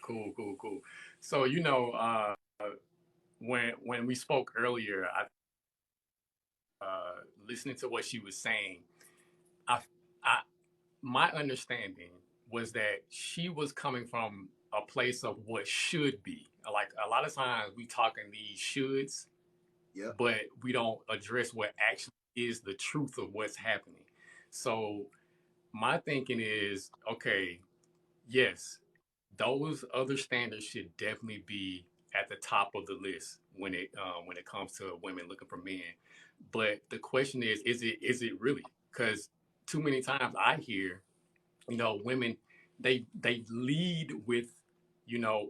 Cool, cool, cool. So when we spoke earlier, listening to what she was saying, I, I my understanding was that she was coming from a place of what should be. Like a lot of times we talk in these shoulds, Yeah. but we don't address what actually is the truth of what's happening. So my thinking is, okay, yes, those other standards should definitely be at the top of the list when it comes to women looking for men. But the question is it really? Because too many times I hear, women they lead with,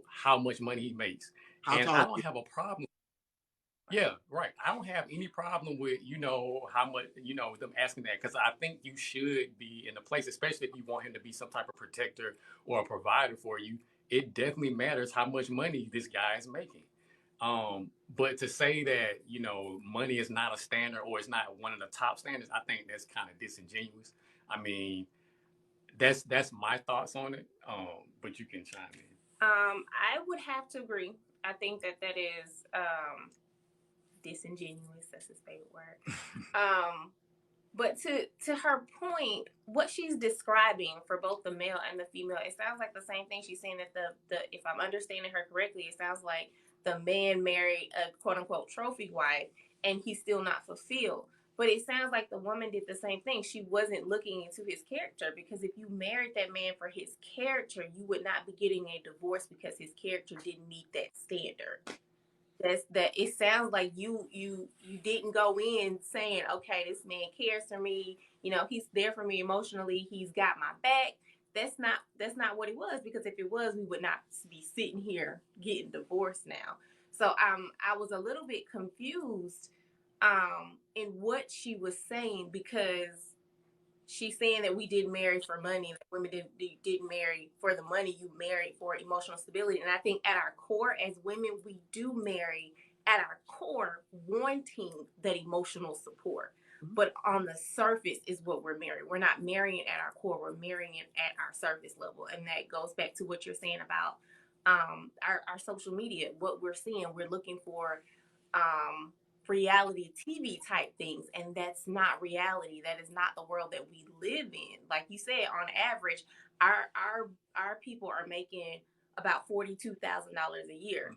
how much money he makes, How and tall I are don't you? have a problem. Yeah, right. I don't have any problem with, how much, them asking that, because I think you should be in a place, especially if you want him to be some type of protector or a provider for you. It definitely matters how much money this guy is making. But to say that, money is not a standard or it's not one of the top standards, I think that's kind of disingenuous. I mean, that's my thoughts on it. But you can chime in. I would have to agree. I think that that is disingenuous. That's his favorite word. Um, but to her point, what she's describing for both the male and the female, it sounds like the same thing. She's saying that the if I'm understanding her correctly, it sounds like the man married a quote unquote trophy wife and he's still not fulfilled. But it sounds like the woman did the same thing. She wasn't looking into his character, because if you married that man for his character, you would not be getting a divorce because his character didn't meet that standard. That it sounds like you didn't go in saying, okay, this man cares for me, he's there for me emotionally, he's got my back. That's not what it was, because if it was, we would not be sitting here getting divorced now. So I was a little bit confused in what she was saying, because she's saying that we didn't marry for money, that women didn't marry for the money, you married for emotional stability. And I think at our core as women, we do marry at our core wanting that emotional support. But on the surface is what we're marrying. We're not marrying at our core, we're marrying it at our surface level. And that goes back to what you're saying about our social media. What we're seeing, we're looking for um, reality TV type things, and that's not reality. That is not the world that we live in. Like you said, on average, our people are making about $42,000 a year.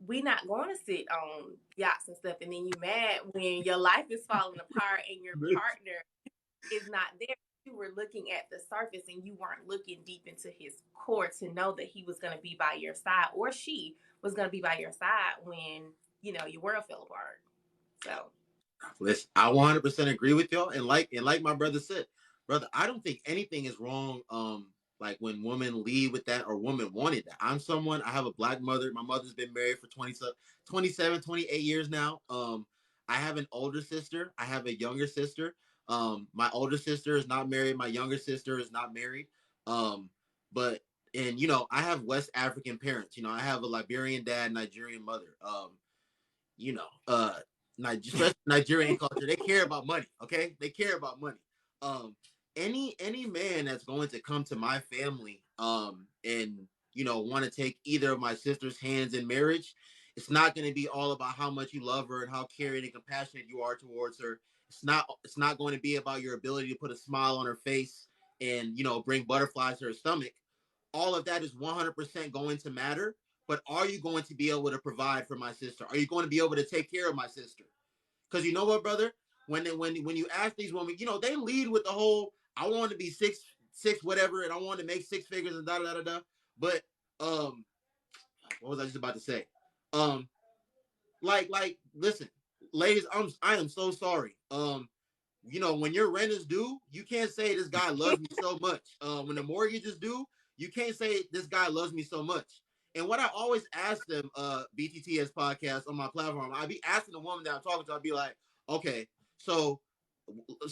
We not going to sit on yachts and stuff, and then you mad when your life is falling apart and your partner is not there. You were looking at the surface and you weren't looking deep into his core to know that he was going to be by your side, or she was going to be by your side when your world fell apart. So Listen, I 100% agree with y'all, and like my brother said, brother, I don't think anything is wrong. Like when women lead with that or women wanted that. I have a black mother. My mother's been married for 27, 28 years now. I have an older sister. I have a younger sister. My older sister is not married. My younger sister is not married. Um, but and I have West African parents. I have a Liberian dad, Nigerian mother. You know, especially Nigerian culture, they care about money. Okay, they care about money. Um, any man that's going to come to my family, and want to take either of my sister's hands in marriage, it's not going to be all about how much you love her and how caring and compassionate you are towards her. It's not going to be about your ability to put a smile on her face and bring butterflies to her stomach. All of that is 100% going to matter. But are you going to be able to provide for my sister? Are you going to be able to take care of my sister? Because you know what, brother? When you ask these women, they lead with the whole I want to be six whatever, and I want to make six figures and da da da da. But what was I just about to say? Um, listen, ladies, I am so sorry. When your rent is due, you can't say this guy loves me so much. When the mortgage is due, you can't say this guy loves me so much. And what I always ask them, BTTS podcast on my platform, I'd be asking the woman that I'm talking to, I'd be like, okay, so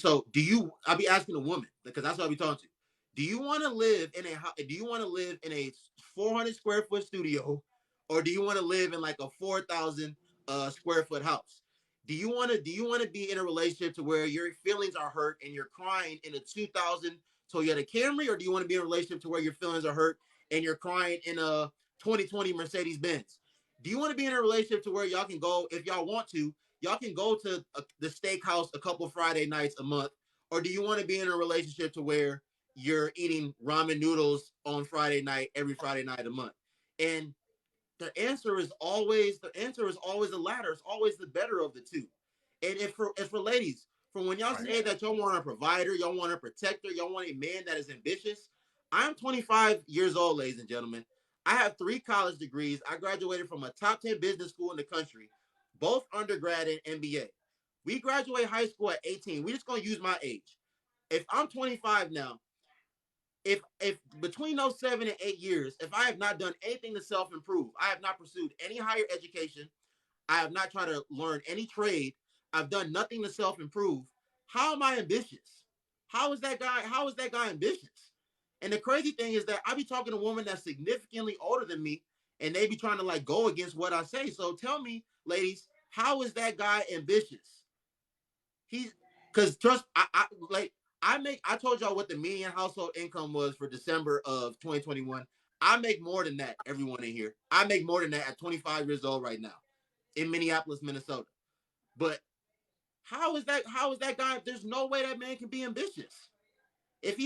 I'll be asking the woman, because that's what I'll be talking to. Do you want to live in a 400 square foot studio, or do you want to live in like a 4,000 square foot house? Do you want to be in a relationship to where your feelings are hurt and you're crying in a 2000 Toyota Camry, or do you want to be in a relationship to where your feelings are hurt and you're crying in a 2020 Mercedes Benz? Do you want to be in a relationship to where y'all can go, if y'all want to, y'all can go to the steakhouse a couple Friday nights a month? Or do you want to be in a relationship to where you're eating ramen noodles on Friday night, every Friday night a month? And the answer is always the latter. It's always the better of the two. And if for ladies, from when y'all say that y'all want a provider, y'all want a protector, y'all want a man that is ambitious, I'm 25 years old, ladies and gentlemen. I have 3 college degrees. I graduated from a top 10 business school in the country, both undergrad and MBA. We graduate high school at 18. We're just gonna use my age. If I'm 25 now, if between those 7 and 8 years, if I have not done anything to self-improve, I have not pursued any higher education, I have not tried to learn any trade, I've done nothing to self-improve, how am I ambitious? How is that guy ambitious? And the crazy thing is that I be talking to a woman that's significantly older than me, and they be trying to like go against what I say. So tell me, ladies, how is that guy ambitious? He's because trust I told y'all what the median household income was for December of 2021. I make more than that, everyone in here. I make more than that at 25 years old right now in Minneapolis, Minnesota. But how is that guy? There's no way that man can be ambitious. If he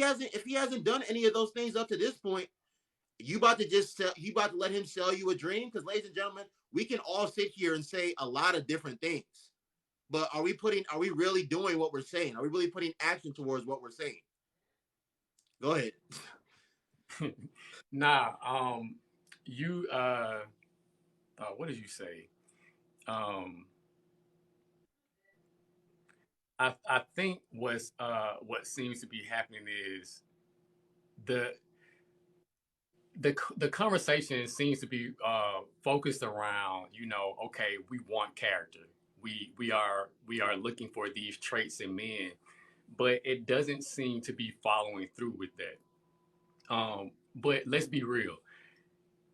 hasn't done any of those things up to this point, you about to let him sell you a dream? Because ladies and gentlemen, we can all sit here and say a lot of different things. But are we really doing what we're saying? Are we really putting action towards what we're saying? Go ahead. Nah, you what did you say? Um, I think what seems to be happening is the the conversation seems to be focused around, okay, we want character. We are looking for these traits in men, but it doesn't seem to be following through with that. But let's be real.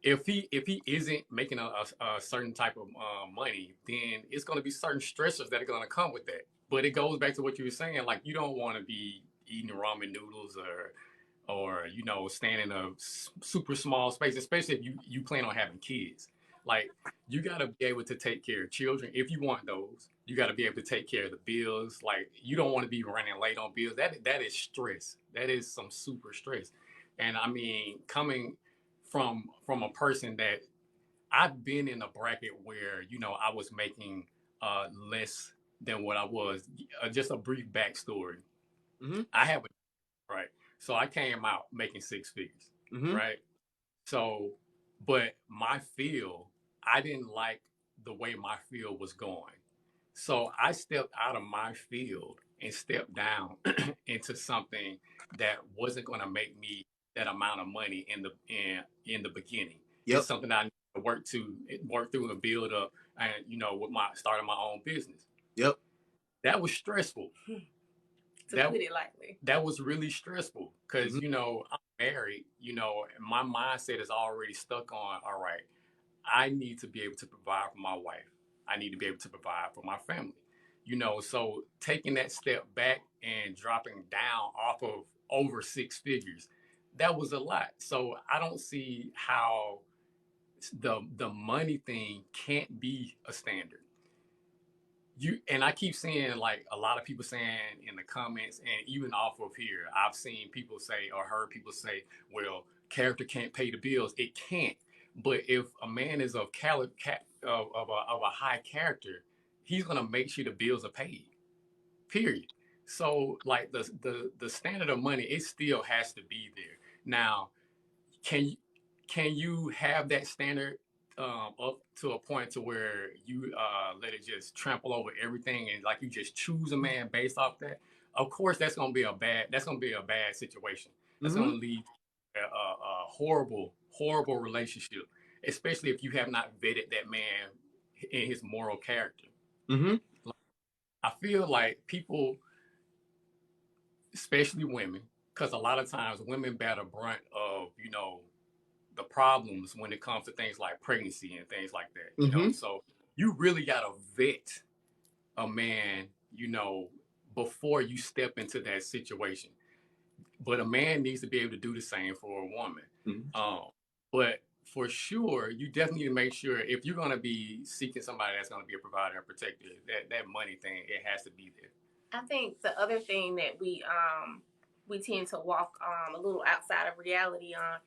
If he isn't making a certain type of money, then it's going to be certain stressors that are going to come with that. But it goes back to what you were saying, like you don't want to be eating ramen noodles or staying in a super small space, especially if you plan on having kids. Like you got to be able to take care of children if you want those. You got to be able to take care of the bills. Like you don't want to be running late on bills. That is stress. That is some super stress. And I mean, coming from a person that I've been in a bracket where I was making less than what I was. Just a brief backstory. Mm-hmm. I have a right, so I came out making 6 figures, mm-hmm. right? So, but my field, I didn't like the way my field was going, so I stepped out of my field and stepped down into something that wasn't going to make me that amount of money in the beginning. Yep. It's something I need to work through and build up, and with my starting my own business. Yep. That was stressful. To put it lightly. That was really stressful because Mm-hmm. I'm married. And my mindset is already stuck on. All right, I need to be able to provide for my wife. I need to be able to provide for my family. So taking that step back and dropping down off of over 6 figures, that was a lot. So I don't see how the money thing can't be a standard. And I keep seeing like a lot of people saying in the comments and even off of here, I've seen people say or heard people say, well, character can't pay the bills. It can't. But if a man is of a high character, he's gonna make sure the bills are paid. Period. So like the standard of money, it still has to be there. Now, can can you have that standard up to a point to where you let it just trample over everything and like you just choose a man based off that? Of course, that's gonna be a bad situation. That's Mm-hmm. gonna lead to a horrible relationship, especially if you have not vetted that man in his moral character. Mm-hmm. I feel like people, especially women, because a lot of times women bear the brunt of the problems when it comes to things like pregnancy and things like that. Mm-hmm. So you really got to vet a man, before you step into that situation. But a man needs to be able to do the same for a woman. Mm-hmm. But for sure, you definitely need to make sure if you're going to be seeking somebody that's going to be a provider and protector, that money thing, it has to be there. I think the other thing that we tend to walk a little outside of reality on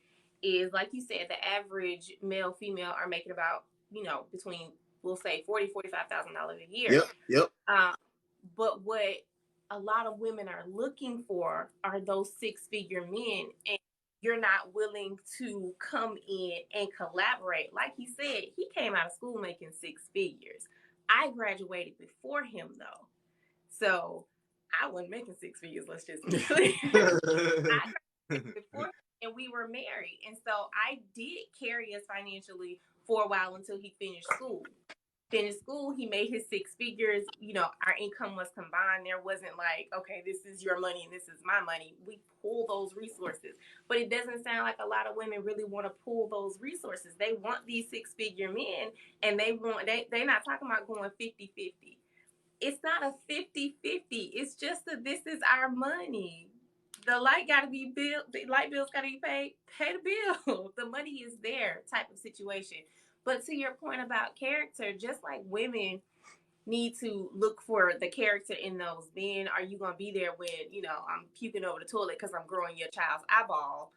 is, like you said, the average male female are making about, between, we'll say $40,000-$45,000 a year. Yep. But what a lot of women are looking for are those 6-figure men, and you're not willing to come in and collaborate. Like he said, he came out of school making 6 figures. I graduated before him, though. So I wasn't making 6 figures, let's just be clear. I graduated before him, and we were married. And so I did carry us financially for a while until he finished school. He made his 6 figures. Our income was combined. There wasn't like, okay, this is your money and this is my money. We pull those resources. But it doesn't sound like a lot of women really want to pull those resources. They want these 6-figure men, and they're not talking about going 50-50. It's not a 50-50. It's just that this is our money. The light got to be billed. The light bills got to be paid. Pay the bill. The money is there type of situation. But to your point about character, just like women need to look for the character in those men, are you going to be there when, I'm puking over the toilet because I'm growing your child's eyeball?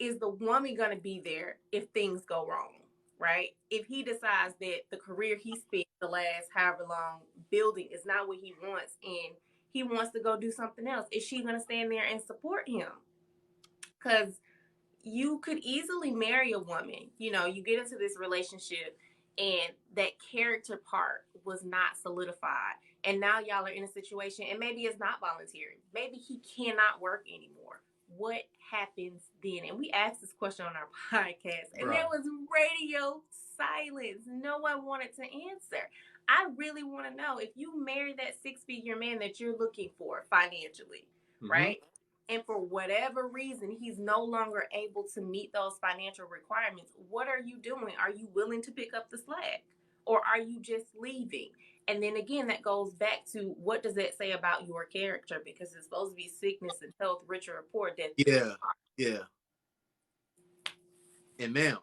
Is the woman going to be there if things go wrong, right? If he decides that the career he spent the last however long building is not what he wants and he wants to go do something else, is she going to stand there and support him? Because you could easily marry a woman. You get into this relationship and that character part was not solidified. And now y'all are in a situation, and maybe it's not voluntary. Maybe he cannot work anymore. What happens then? And we asked this question on our podcast, and there was radio silence. No one wanted to answer. I really want to know, if you marry that 6-figure man that you're looking for financially, right? And for whatever reason, he's no longer able to meet those financial requirements. What are you doing? Are you willing to pick up the slack? Or are you just leaving? And then again, that goes back to, what does that say about your character? Because it's supposed to be sickness and health, rich or poor, death. Yeah. And ma'am,